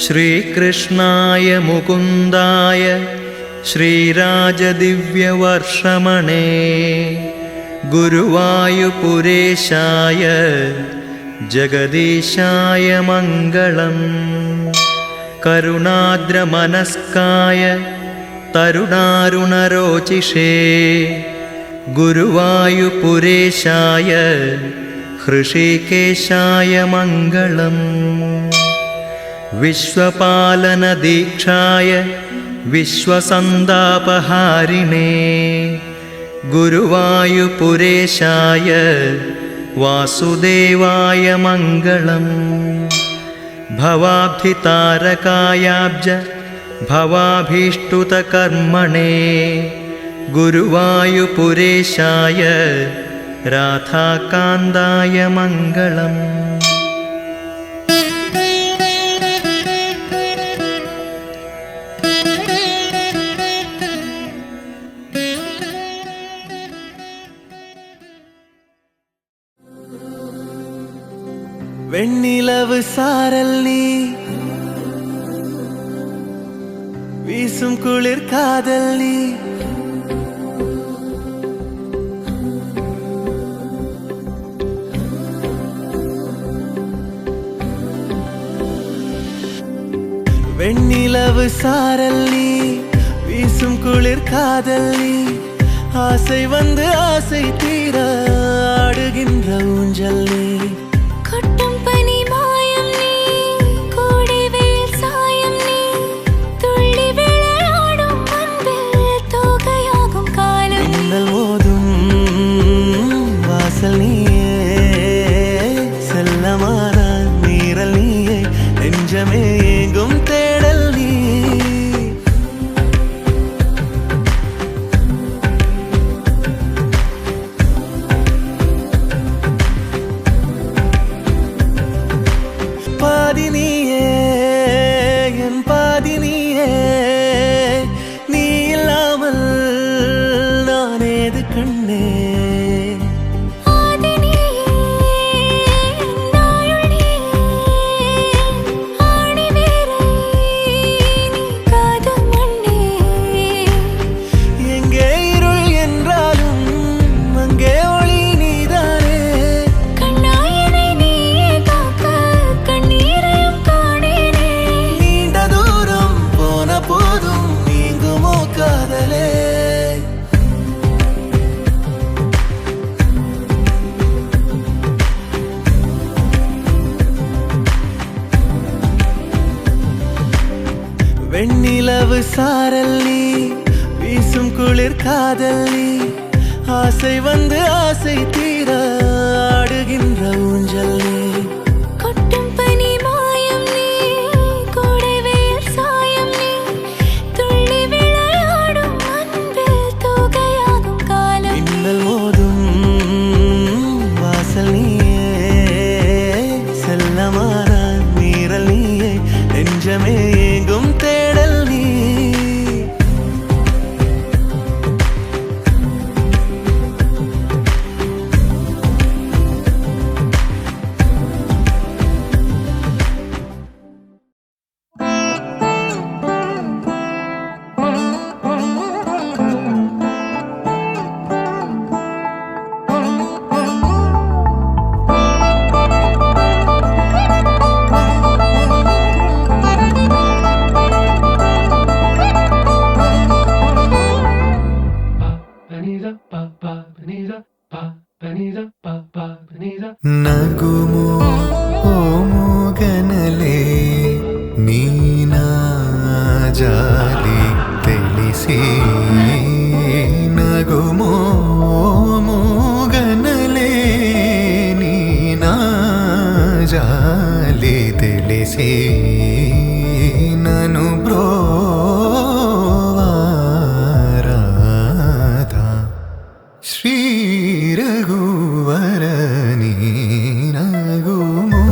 ശ്രീകൃഷ്ണായ മുകുന്ദായ ശ്രീരാജദിവ്യവർഷമണേ ഗുരുവായൂപുരേശായ ജഗദീശായ മംഗളം. കരുണാദ്രമനസ്കായ തരുണാരുണരോചിഷേ ഗുരുവായൂപുരേശായ ഹൃഷീകേശായ മംഗളം. വിശ്വപാലനദീക്ഷായ വിശ്വസന്താപഹാരിണേ ഗുരുവായൂപുരേശായ വാസുദേവായ മംഗളം. ഭവാബ്ധിതാരകായാബ്ജ ഭവാഭീഷ്ടകർമ്മണേ ഗുരുവായൂപുരേശായ രാധാകാന്തായ മംഗളം. വെണ്ണിലവ് സാരൽ നീ വീസും കുളിർ കാതൽ നീ வெண்ணிலவு சாரல் நீ வீசும் குளிர் காதல் நீ ஆசை வந்து ஆசை தீர ஆடுகின்ற ஊஞ்சல் நீ நெஞ்சமேங்கும் தேடல் நீ. பாதி நீயே என் பாதி நீயே, நீ இல்லாமல் நான் ஏது கண்ணே. வெண்ணிலவு சாரல் நீ வீசும் குளிர் காதல் நீ ஆசை வந்து ஆசை தீர ஆடுகின்ற ஊஞ்சல் நீ. மின்னல் மோதும் வாசல் நீயே, செல்லமான மீறல் நீயே, நெஞ்சமே எங்கும் தேடல் நீ. ನಗುಮೋ ಓ ಮೂಗನಲೆ ನೀನಾ ಜಾಲಿ ತಿಳಿಸಿ. ನಗುಮೋ ಮೂಗನಲೆ ನೀನಾ ಜಾಲಿ ತಿಳಿಸಿ. ನನು ಬ್ರೋವಾರಾಧ ಶ್ರೀ ರಘುವರ ನೀ ನಗುಮೋ.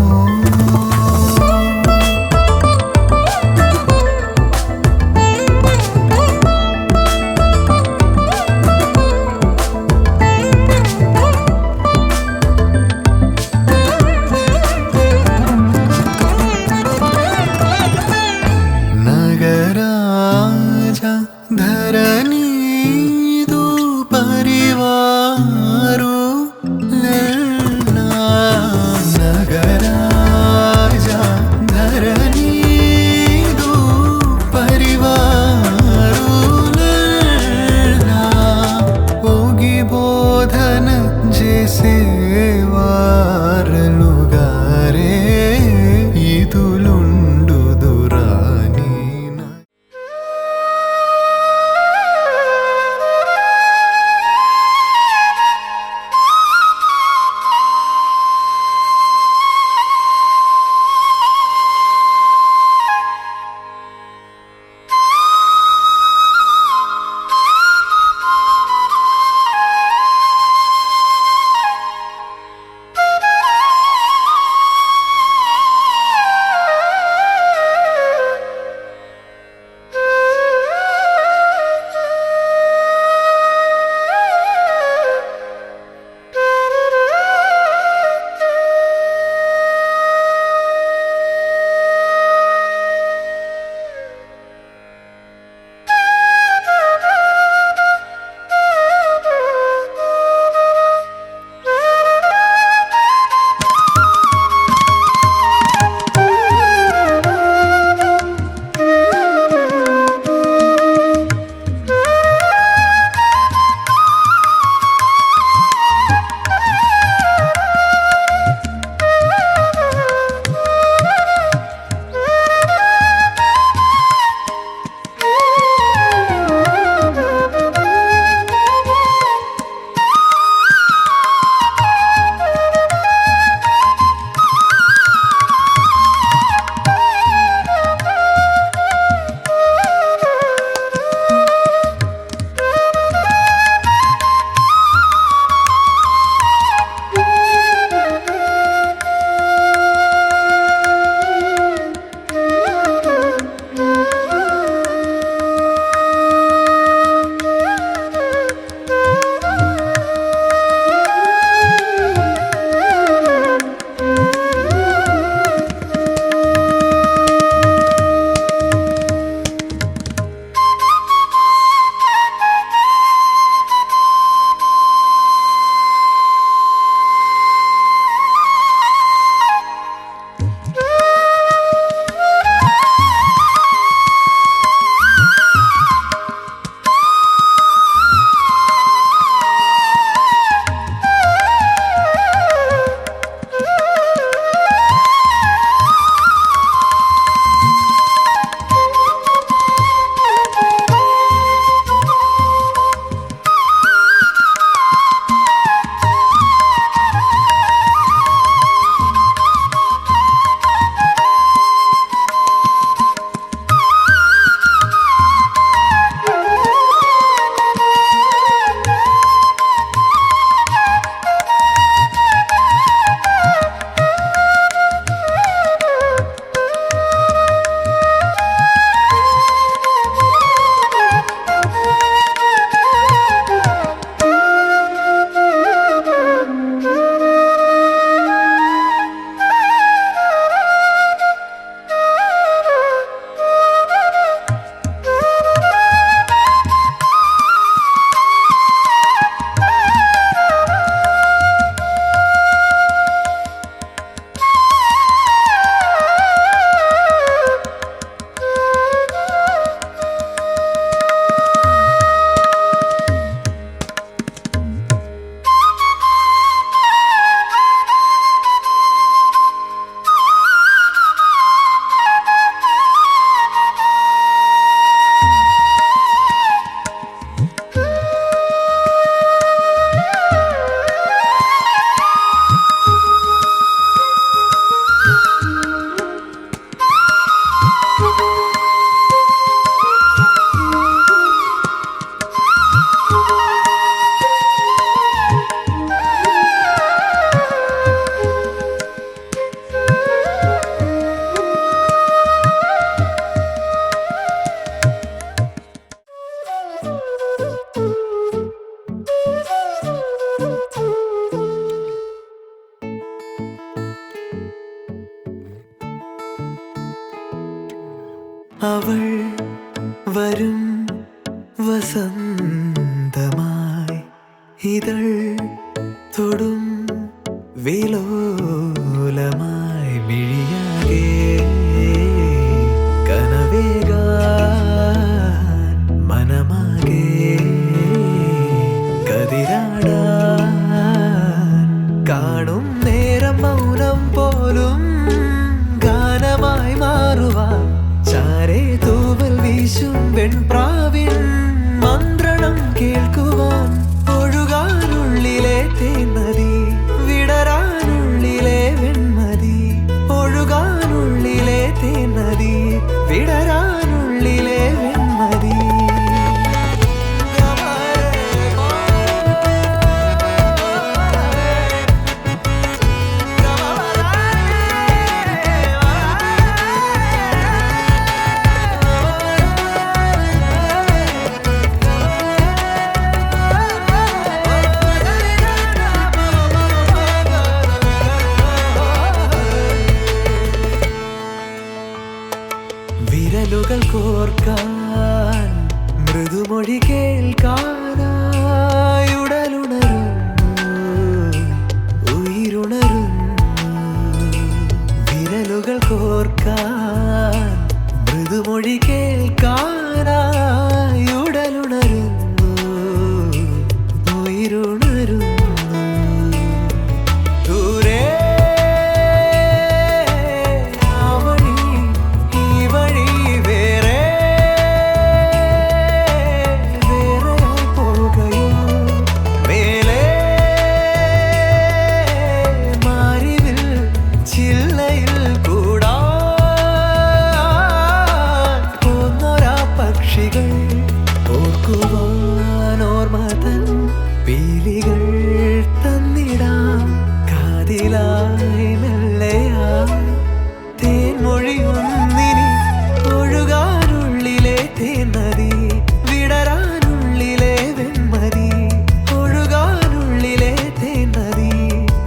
അവൾ വരും വസന്തമായി ഇതൾ തൊടും വിലോലമായി മിഴിയാകെ കനവേകാൻ മനമാകെ കതിരാടാൻ കാണും നേരം മൗനം പോലും ഗാനമായി മാറുവാൻ ചാരേ തൂവൽ വീശും വെൺപ്രാവിൻ മന്ത്രണം കേൾക്കുവാൻ ഒഴുകാനുള്ളിലെ തേൻമതി വിടരാനുള്ളിലെ വെൺമതി ഒഴുകാനുള്ളിലെ തേൻമതി വിടരാനുള്ളിലെ വെൺമതി വിരലുകൾ കോർക്കാൻ മൃദുമൊഴി കേൾക്കാനായി ഉടലുണരുന്നു ഉയിരുണരുന്നു വിരലുകൾ കോർക്കാൻ മൃദുമൊഴി കേൾക്കാനായി ഉടലുണരുന്നു ഉയിരുണരുന്നു ദൂരെ ഓർമ്മതൻ പീലികൾ തന്നിടാം കാതിലായി മെല്ലയായി തേൻമൊഴിയൊന്നിനി ഒഴുകാനുള്ളിലെ തേൻമതി വിടരാനുള്ളിലെ വെൺമതി ഒഴുകാനുള്ളിലെ തേൻമതി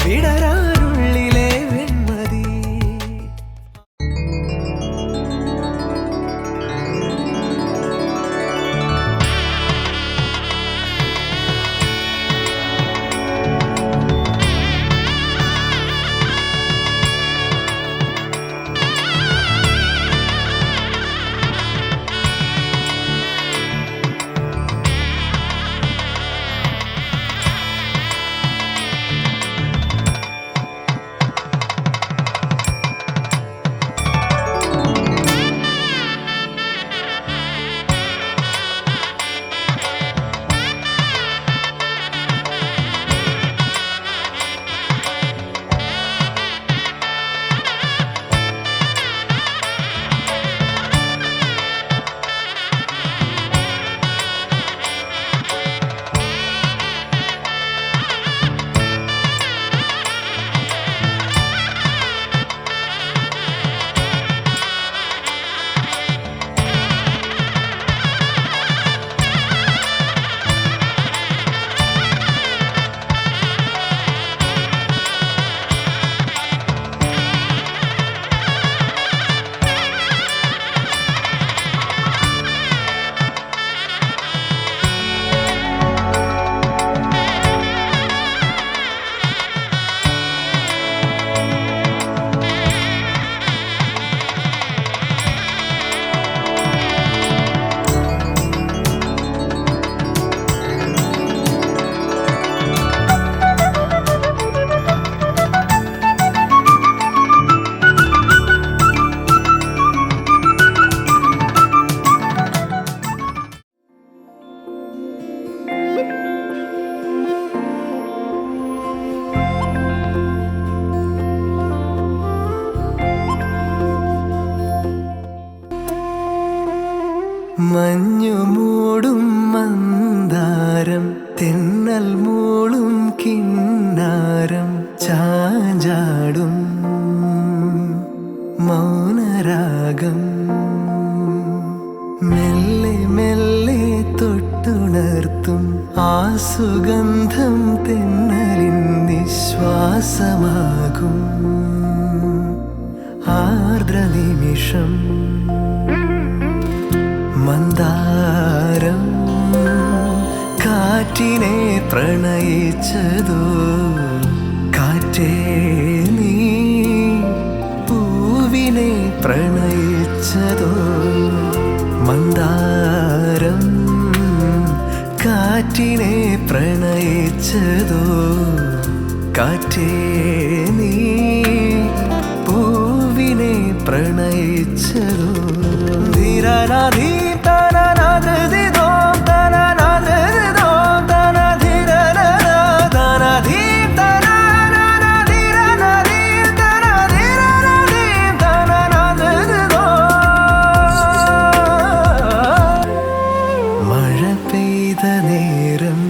വിടരാനുള്ളിലെ വെൺമതി. മഞ്ഞു മൂടും മന്ദാരം തെന്നൽ മൂളും കിന്നാരം ചാഞ്ചാടും മൗനരാഗം മെല്ലെ മെല്ലെ തൊട്ടുണർത്തും ആ സുഗന്ധം തെന്നലിൻ നിശ്വാസമാകും ആർദ്ര നിമിഷം മന്ദാരം കാറ്റിനെ പ്രണയിച്ചതോ കാറ്റേ നീ പൂവിനെ പ്രണയിച്ചതോ മന്ദാരം കാറ്റിനെ പ്രണയിച്ചതോ കാറ്റേ നീ പൂവിനെ പ്രണയിച്ചതോ ധീരനാധീ തനനാധൃതിദോ തനനാധൃതിദോ തനധീരനാധീ തനനാധീരനാധീ തനധീരനാധീ തനനാധൃതിദോ മഴ പെയ്ത നേരം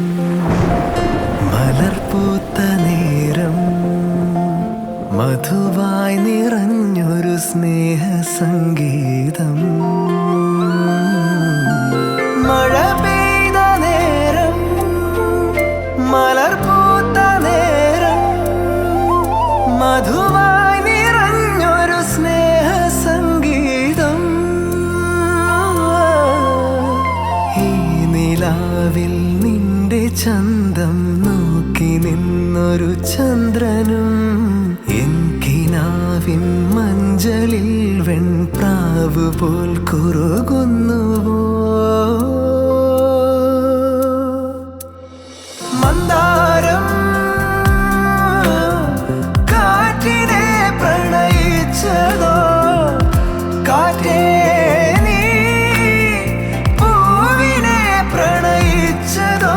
മലർപൂത്ത നേരം മധുവായി നിറഞ്ഞൊരു സ്നേഹസംഗീതം മഴ പെയ്ത നേരം മലർപൂത്ത നേരം മധുവായി നിറഞ്ഞൊരു സ്നേഹസംഗീതം ഈ നിലാവിൽ നിന്റെ ചന്തം നോക്കി നിന്നൊരു ചന്ദ്രനും എൻകിനാവിൻ മഞ്ചലിൽ വെൺപ്രാവ് പോൽ കുറുകുന്നുവോ മന്ദാരം കാറ്റിനെ പ്രണയിച്ചതോ കാറ്റേ നീ പൂവിനെ പ്രണയിച്ചതോ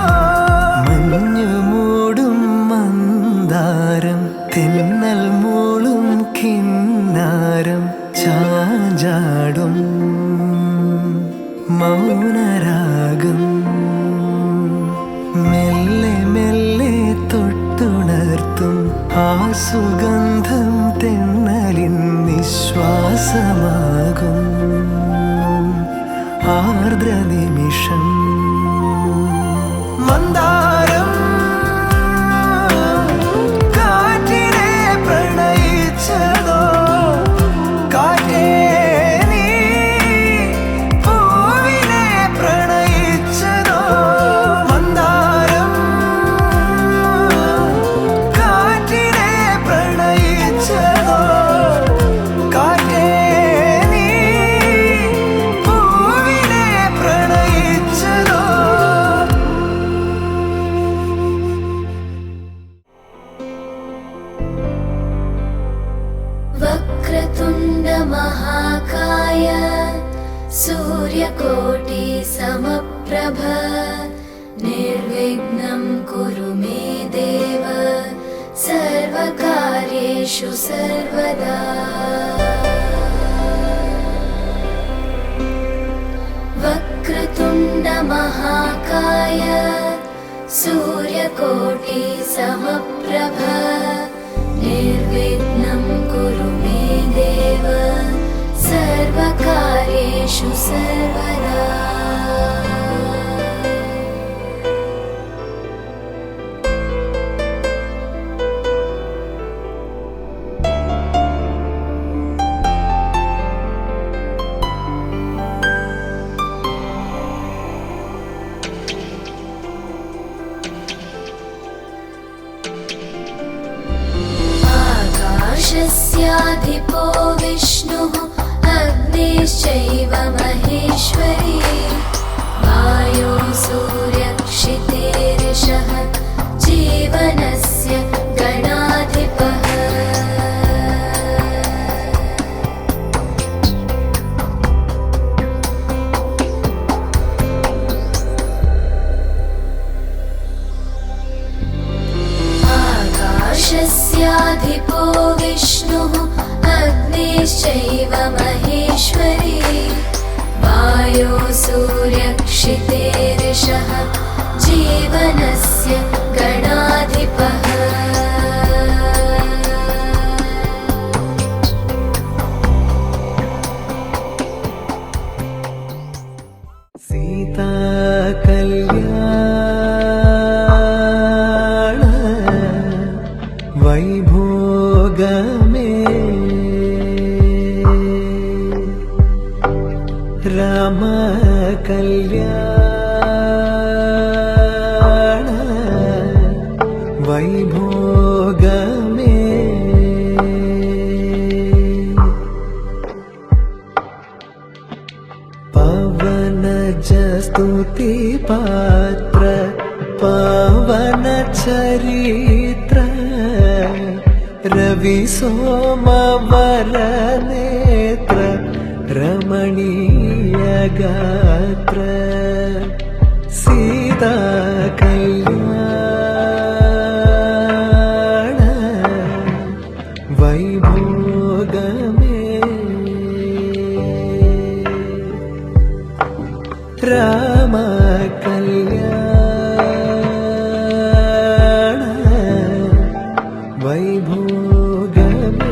മഞ്ഞു മൂടും മന്ദാരം തെന്നൽ മൂളും കിന്നാരം ചാഞ്ചാടും മൗനരാഗം മെല്ലെ മെല്ലെ തൊട്ടുണർത്തും ആ സുഗന്ധം തെന്നലിൻ നിശ്വാസമാകും ആർദ്ര നിമിഷം മന്ദാരം കാറ്റിനെ പ്രണയിച്ചതോ കാറ്റേ നീ പൂവിനെ പ്രണയിച്ചതോ മന്ദാരം കാറ്റിനെ പ്രണയിച്ചതോ കാറ്റേ നീ പൂവിനെ പ്രണയിച്ചതോ वक्रतुण्ड महाकाय सूर्यकोटि समप्रभ निर्विघ्नं कुरु मे देव सर्वकार्येषु सर्वदा वक्रतुण्ड महाकाय सूर्यकोटि समप्रभ निर्विघ्नं कुरु मे देव सर्वकार्येषु सर्वदा आकाशस्याधिपो विष्णुः अग्निश्चैव महेश्वरी वायो सूर्यक्षितेरिषः जीवनस्य गणाधिपः आकाशस्याधिपो विष्णुः अग्निश्चैव महेश्वरी वायो सूर्यक्षितेरिषः जीवनस्य गणाधिपः सीता कल्याण वैभोगमे राम കല്യാണ വൈഭോഗമേ പവനജ സ്തുതി പാത്ര പവന ചരിത്ര രവി സോമവര നേത്ര രമണീയ ഗാത്ര സീതാ കല്യാണ വൈഭോഗമേ രാമ കല്യാണ വൈഭോഗമേ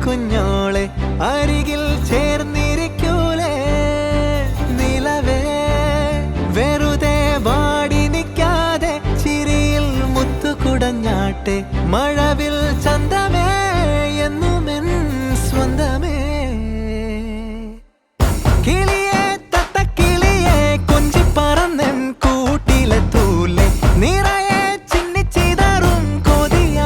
കുഞ്ഞോളെ അരികിൽ ചേർന്നിരിക്കൂലേ നിലവേ വെറുതെ വാടി നിൽക്കാതെ ചിരിയിൽ മുത്തുകുടഞ്ഞാട്ടെ മഴവിൽ ചന്തമേ എന്നുമെൻ സ്വന്തമേ കിളിയെ തത്തക്കിളിയെ കൊഞ്ചി പറന്നെൻ കൂട്ടിലെ തൂലെ നിറയെ ചിന്നിച്ചിതറും കൊതിയായി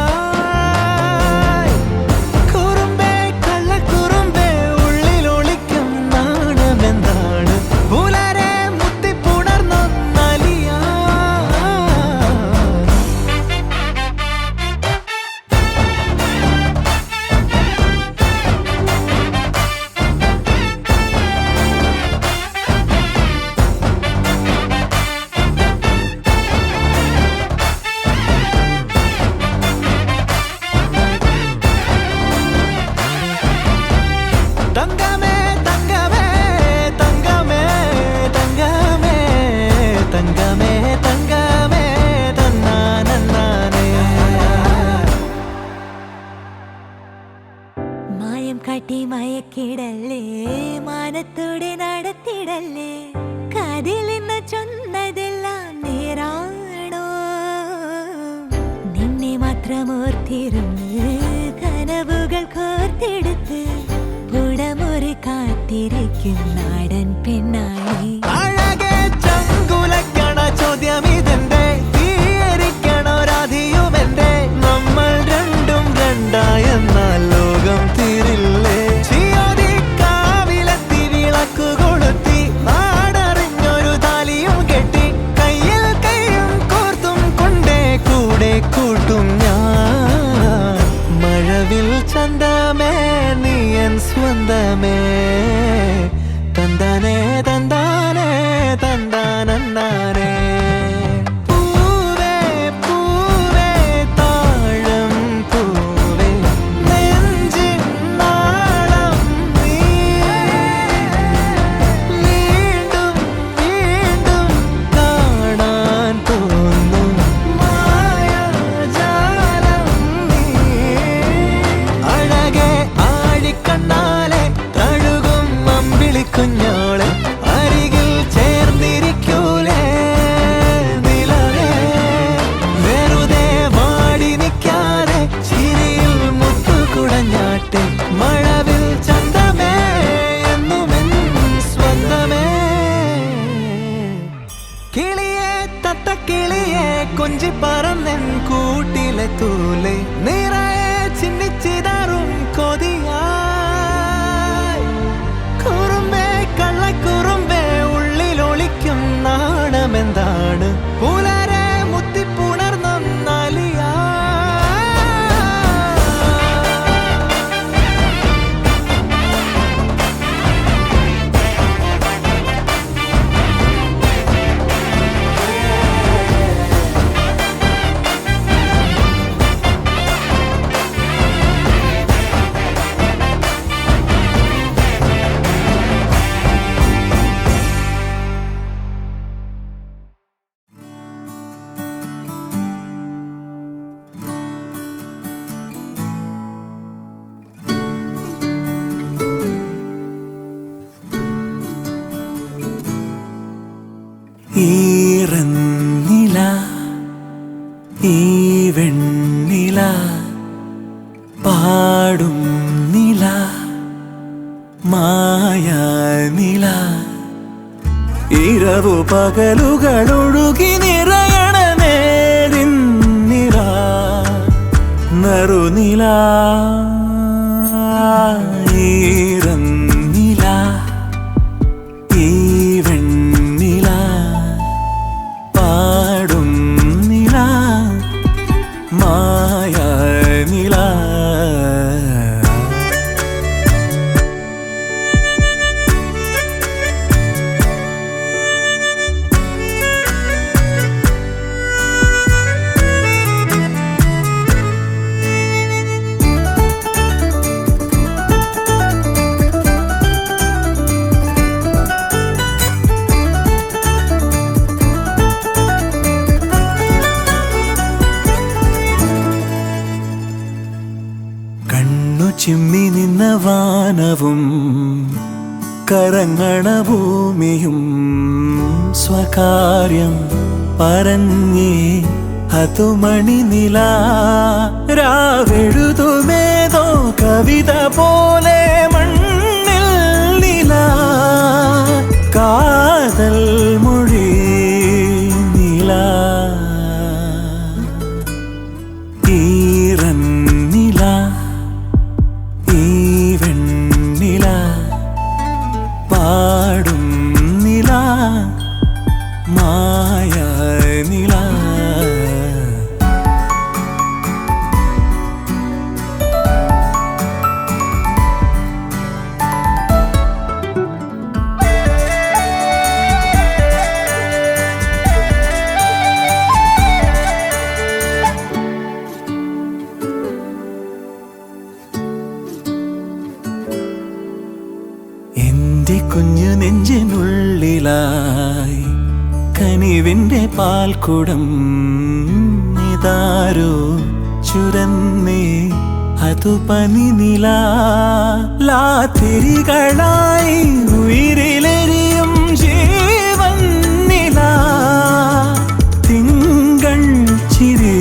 കുറുമ്പേ കള്ളക്കുറുമ്പേ ഉള്ളിലൊളിക്കും നാണമെന്താണ് പുലരെ മുത്തിപ്പുണർന്നൊന്നലിയാ തങ്കമേ തങ്കമേ തങ്കമേ തങ്കമേ തങ്കമേ തങ്കമേ തന്നാനേ മായം കാട്ടി മയക്കിടല്ലേ മാനത്തോടെ നടത്തിടല്ലേ കാതിലെന്ന് ചൊന്നതെല്ലാം നേരാണോ നിന്നെ മാത്രം ഓർത്തിരുന്ന് കനവുകൾ കോർത്തെടുത്ത് പുടമുറി കാത്തിരിക്കും നാടൻ പെണ്ണായി അഴകെ ചങ്കുലക്കണ ചോദ്യം ഇതെന്റെ തീയരിക്കണ രാധിയുമെന്റെ നമ്മൾ രണ്ടും രണ്ടായെന്നാൽ ലോകം തീരില്ലേ ചിയോതി കാവിലെത്തി വിളക്കു കൊളുത്തി നാടറിഞ്ഞൊരു താലിയും കെട്ടി കയ്യിൽ കൈയും കോർത്തും കൊണ്ടേ കൂടെ കൂട്ടും ഞാൻ മഴവിൽ ചന്തമേ നീ എൻ സ്വന്തമേ തന്താനേ തന്താനേ തന്താനേ പൂവേ പൂവേ താഴം പൂവേ നെഞ്ചിൻ നാളം നീ വീണ്ടും വീണ്ടും കാണാൻ തോന്നും മായാജാലം നീ അഴകെ ആഴിക്കണ്ണാലെ തഴുകും അമ്പിളിക്കുഞ്ഞോളെ അരികിൽ ചേർന്നിരിക്കൂലേ നിലവേ വെറുതെ വാടി നിൽക്കാതെ ചിരിയിൽ മുത്തുകുടഞ്ഞാട്ടെ മഴവിൽ ചന്തമേ എന്നുമെൻ സ്വന്തമേ കിളിയെ തത്തക്കിളിയെ കൊഞ്ചി പറന്നെൻ കൂട്ടിലെ തൂലെ നിറയെ ചിന്നിച്ചിതറും കൊതിയായി കുറുമ്പേ കള്ളക്കുറുമ്പേ ഉള്ളിലൊളിക്കും നാണമെന്താണ് പുലരെ മുത്തിപ്പുണർന്നൊന്നലിയാ ഈറന്നില ഈ വെണ്ണില പാടും നില മായാനില ഇരവു പകലുകളൊഴുകി നിറയണ നേരിന്നില നറുനില ഈറന്നില ഈ വെണ്ണില പാടും നില മായാനില കണ്ണു ചിമ്മി നിന്ന വാനവും കരങ്ങണ ഭൂമിയും സ്വകാര്യം പറഞ്ഞേ അതുമണി നില രാവെഴുതുമേതോ കവിത പോലെ മണ്ണിൽ നില കാതൽ മൊഴി നില ഈറന്നില ഈ വെണ്ണില പാടും നില മായ നില എന്റെ കുഞ്ഞു നെഞ്ചിനുള്ളിലായി കനിവിന്റെ പാൽക്കുടം ഇതാരോ ചുരന്നേ അതു പനിനില ലാത്തിരികളായി ഉയിരിലെരിയും ജീവൻ നില തിങ്കൾ ചിരി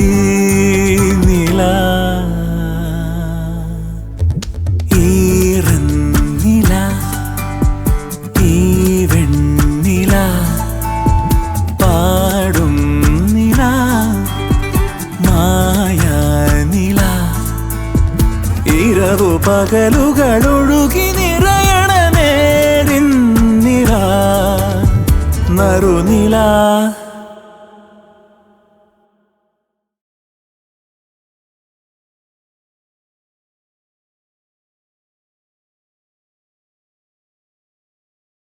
നില ഈറന്നില ഈ വെണ്ണില പാടും നില മായ നില ഇരവു പകലുകളൊഴുകി നിറയണ നേരിൻ നില നറുനില